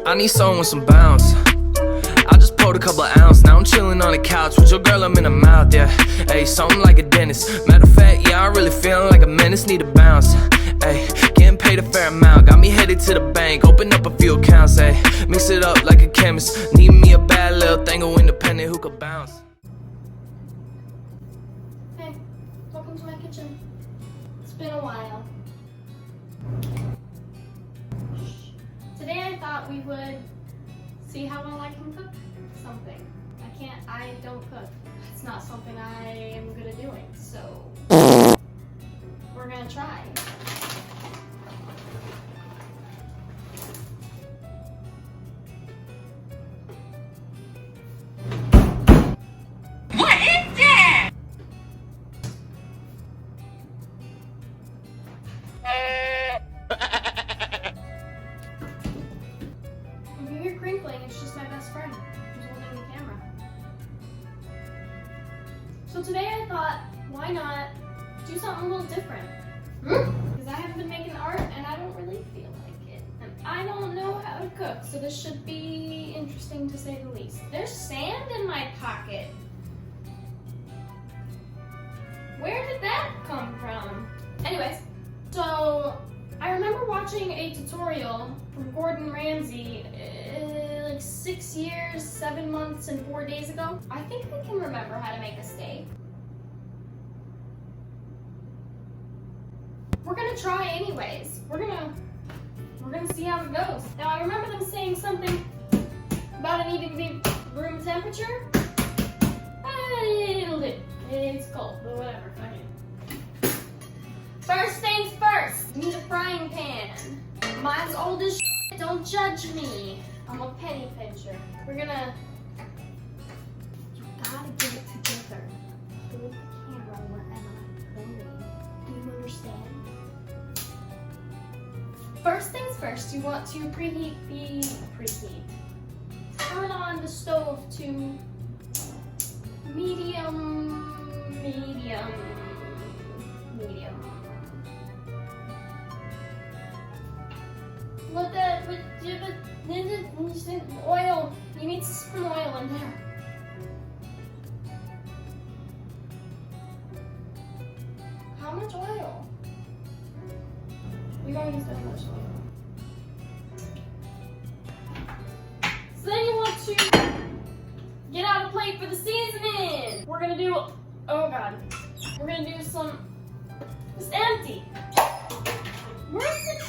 I need someone with some bounce. I just pulled a couple of ounces. Now I'm chilling on the couch with your girl, I'm in the mouth, yeah. Ayy, something like a dentist. Matter of fact, yeah, I really feeling like a menace. Need a bounce. Ayy, getting paid a fair amount. Got me headed to the bank, open up a few accounts. Ayy, mix it up like a chemist. Need me a bad little thing of independent who could bounce. Hey, welcome to my kitchen. It's been a while. Today I thought we would see how well I can cook something. I don't cook. It's not something I am good at doing, so we're gonna try. What is that? If you hear crinkling, it's just my best friend who's holding the camera. So today I thought, why not do something a little different? Because I haven't been making art and I don't really feel like it. And I don't know how to cook, so this should be interesting to say the least. There's sand in my pocket. Where did that come from? Anyways, so I remember watching a tutorial from Gordon Ramsay like 6 years, 7 months, and 4 days ago. I think I can remember how to make a steak. We're gonna try anyways. We're gonna see how it goes. Now I remember them saying something about it needing to be room temperature. It'll do. It's cold, but whatever. Fuck it. First things first. Need a frying pan. Mine's old as shit. Don't judge me. I'm a penny pincher. We're gonna. You gotta get it together. Hold the camera wherever I'm going. Do you understand? First things first, you want to preheat. Turn on the stove to medium. Look at oil. You need some oil in there. How much oil? We don't use that much oil. So then you want to get out a plate for the seasoning. We're gonna do, oh god, we're gonna do some, it's empty. Where's the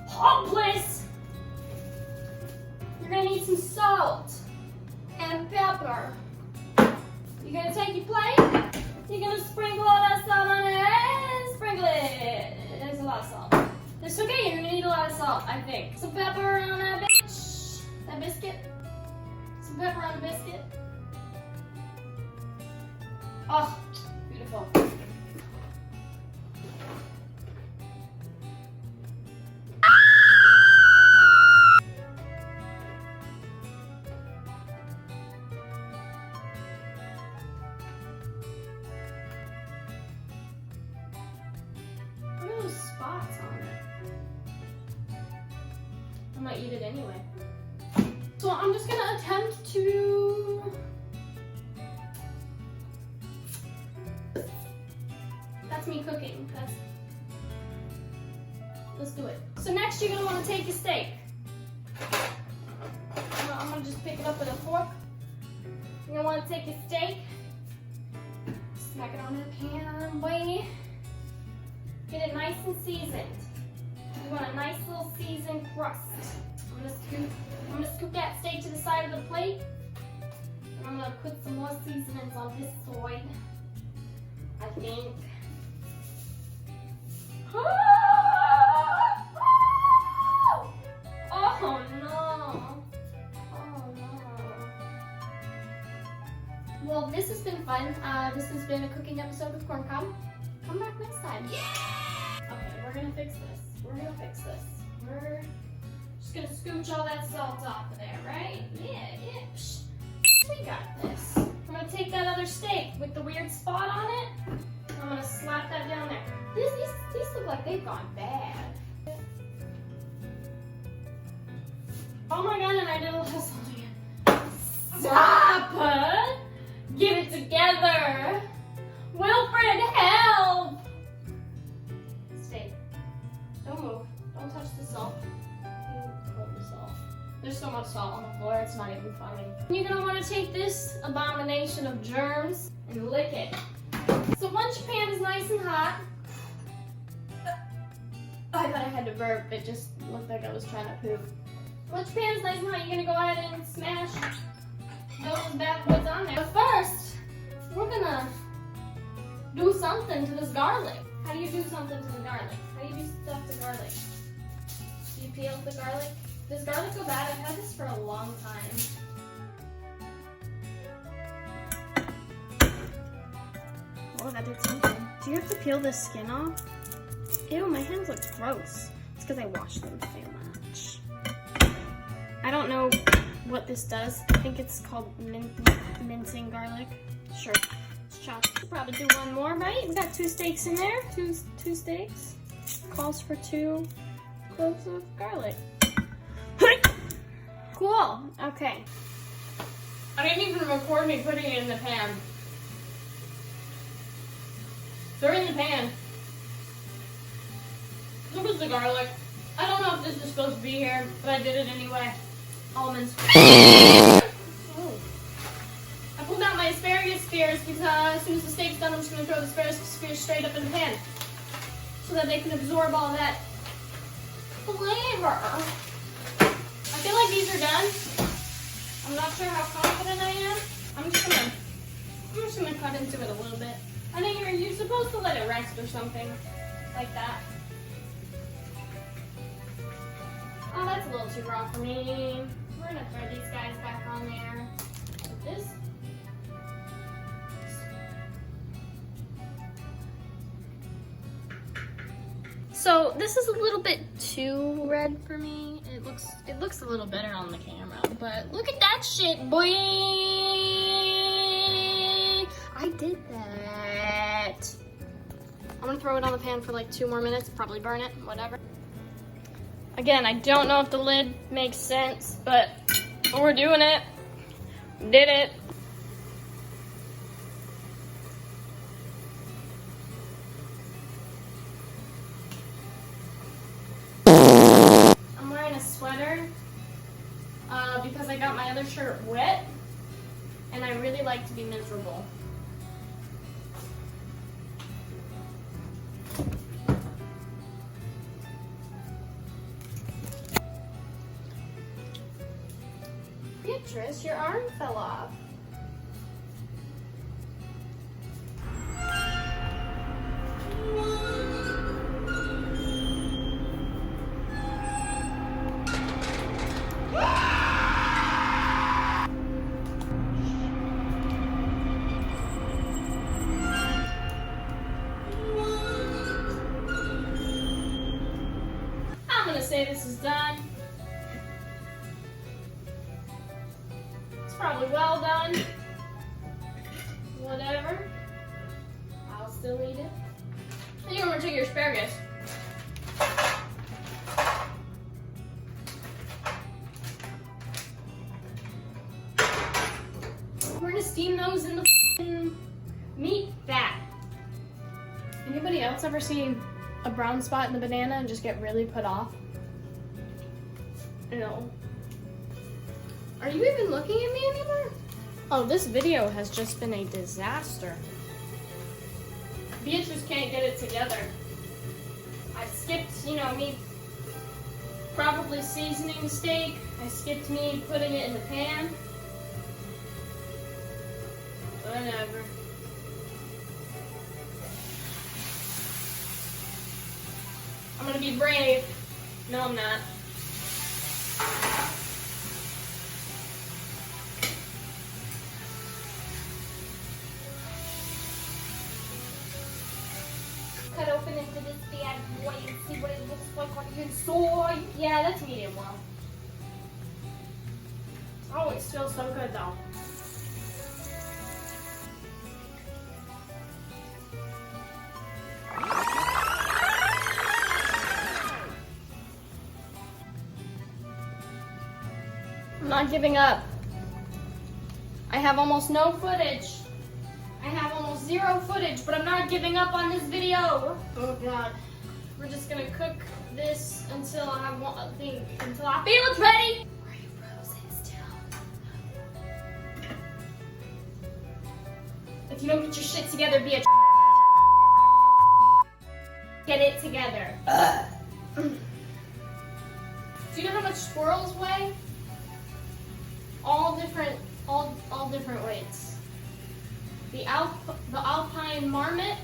hopeless? You're gonna need some salt and pepper. You're gonna take your plate, you're gonna sprinkle all that salt on it and sprinkle it. There's a lot of salt. It's okay, you're gonna need a lot of salt, I think. Some pepper on that bitch. That biscuit. Some pepper on the biscuit. Oh, beautiful. What are those spots on it? I might eat it anyway. So I'm just gonna attempt to. That's me cooking. Let's do it. So next you're gonna want to take your steak. I'm gonna just pick it up with a fork. You're gonna want to take your steak, smack it onto the pan, boy. Get it nice and seasoned. You want a nice little seasoned crust. I'm gonna scoop that steak to the side of the plate. And I'm gonna put some more seasonings on this side, I think. Oh no. Oh no. Well, this has been fun. This has been a cooking episode with Corn Cob. Come back next time. Yeah! Okay, we're gonna fix this. We're just gonna scooch all that salt off of there, right? Yeah. Psh. We got this. I'm gonna take that other steak with the weird spot on it. I'm gonna slap that down there. These look like they've gone bad. Oh my god, and I did a little salt again. Stop! Get it together! Wilfred, help! Stay. Don't move. Don't touch the salt. Hold the salt. There's so much salt on the floor, it's not even funny. You're gonna want to take this abomination of germs and lick it. So once your pan is nice and hot, I thought I had to burp, it just looked like I was trying to poop. Once your pan is nice and hot, you're gonna go ahead and smash those bad boys on there. But first, we're gonna do something to this garlic. How do you do something to the garlic? How do you do stuff to garlic? Do you peel the garlic? Does garlic go bad? I've had this for a long time. Oh, that did something. Do you have to peel the skin off? Ew, my hands look gross. It's because I washed them too much. I don't know what this does. I think it's called mincing garlic. Sure, let's chop. We'll probably do one more, right? We got 2 steaks in there. Two steaks. Calls for 2 cloves of garlic. Cool. Okay. I didn't even record me putting it in the pan. They're in the pan. Look at the garlic. I don't know if this is supposed to be here, but I did it anyway. Almonds. Oh. I pulled out my asparagus spears because as soon as the steak's done, I'm just going to throw the asparagus spears straight up in the pan so that they can absorb all that flavor. I feel like these are done. I'm not sure how confident I am. I'm just gonna cut into it a little bit. I think you're supposed to let it rest or something like that. Oh, that's a little too raw for me. We're gonna throw these guys back on there. With this. So this is a little bit too red for me. It looks a little better on the camera, but look at that shit, boy! I did that. I'm gonna throw it on the pan for like 2 more minutes, probably burn it, whatever. Again, I don't know if the lid makes sense, but we're doing it. Did it. I'm wearing a sweater because I got my other shirt wet, and I really like to be miserable. Beatrice, your arm fell off. I'm gonna say this is done. It's probably well done. Whatever. I'll still eat it. And you want to take your asparagus. We're gonna steam those in the meat fat. Anybody else ever see a brown spot in the banana and just get really put off? No. Are you even looking at me anymore? Oh, this video has just been a disaster. Beatrice can't get it together. I skipped, me probably seasoning the steak. I skipped me putting it in the pan. Whatever. I'm gonna be brave. No, I'm not. Cut open into this bad boy and see what it looks like on the inside. Yeah, that's medium well. Oh, it feels so good though. I'm not giving up. I have almost no footage. I have almost zero footage, but I'm not giving up on this video. Oh God. We're just gonna cook this until I have one thing, until I feel it's ready. Are you frozen still? If you don't get your shit together, be a get it together. Do you know how much squirrels weigh? All different weights. The alpine marmot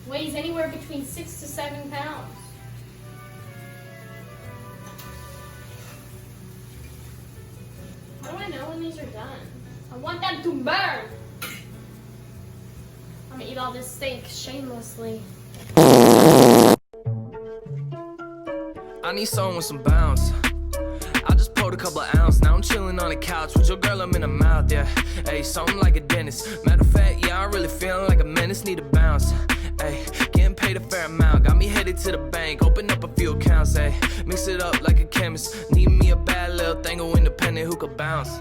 weighs anywhere between 6 to 7 pounds. How do I know when these are done? I want them to burn. I'm gonna eat all this steak shamelessly. I need someone with some bounce. I just poured a couple of ounces. Now I'm chilling on the couch with your girl, I'm in the mouth, yeah. Hey, something like a dentist. Matter of fact, yeah, I'm really feeling like a menace, need a bounce. Hey, getting paid a fair amount. Got me headed to the bank, open up a few accounts, hey. Mix it up like a chemist. Need me a bad little thing, independent who could bounce.